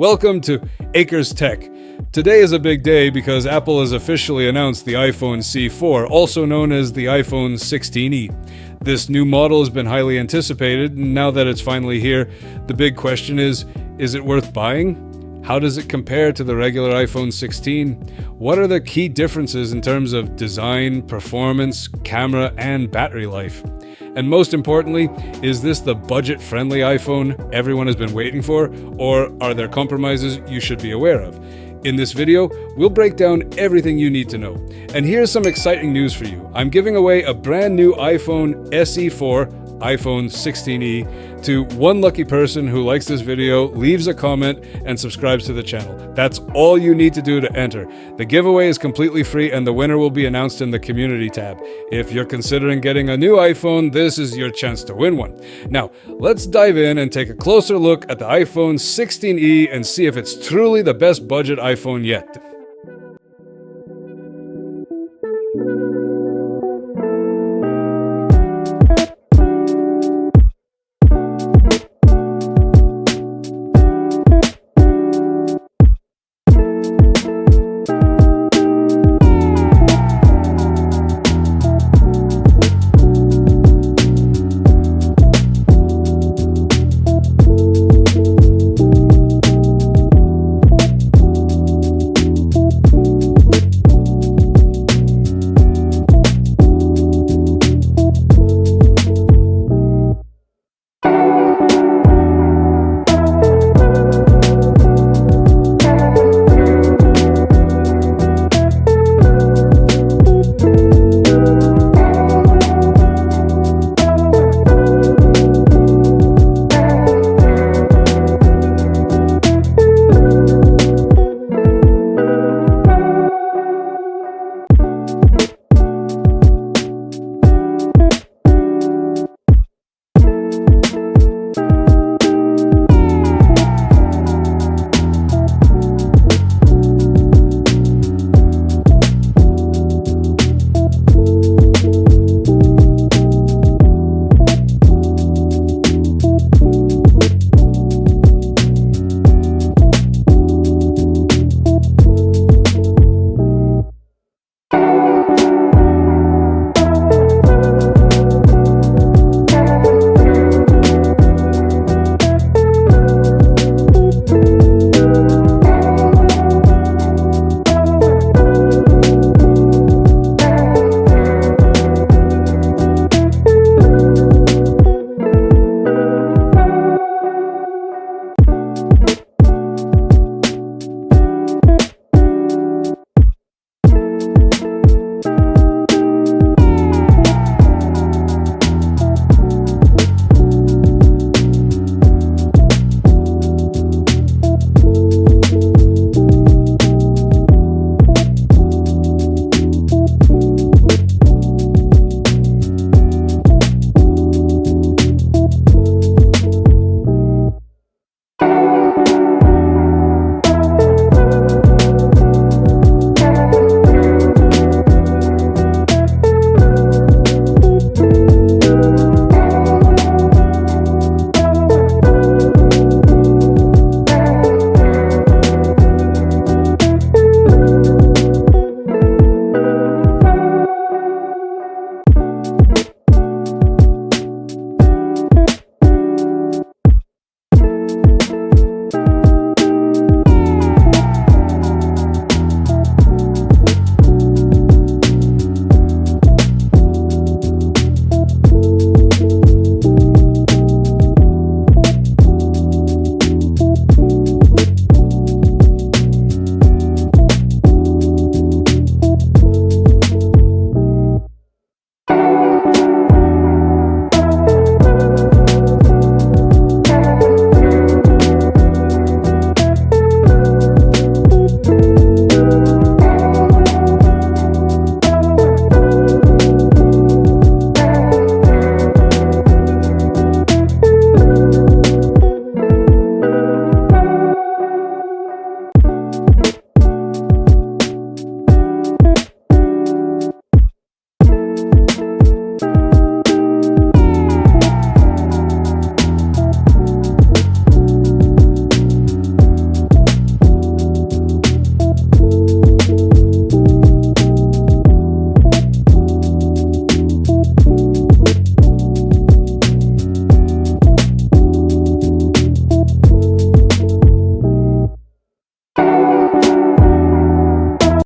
Welcome to Acres Tech. Today is a big day because Apple has officially announced the iPhone C4, also known as the iPhone 16e. This new model has been highly anticipated, and now that it's finally here, the big question is it worth buying? How does it compare to the regular iPhone 16? What are the key differences in terms of design, performance, camera, and battery life? And most importantly, is this the budget-friendly iPhone everyone has been waiting for, or are there compromises you should be aware of? In this video, we'll break down everything you need to know. And here's some exciting news for you. I'm giving away a brand new iPhone SE4, iPhone 16e, to one lucky person who likes this video, leaves a comment, and subscribes to the channel. That's all you need to do to enter. The giveaway is completely free and the winner will be announced in the community tab. If you're considering getting a new iPhone, this is your chance to win one. Now, let's dive in and take a closer look at the iPhone 16e and see if it's truly the best budget iPhone yet.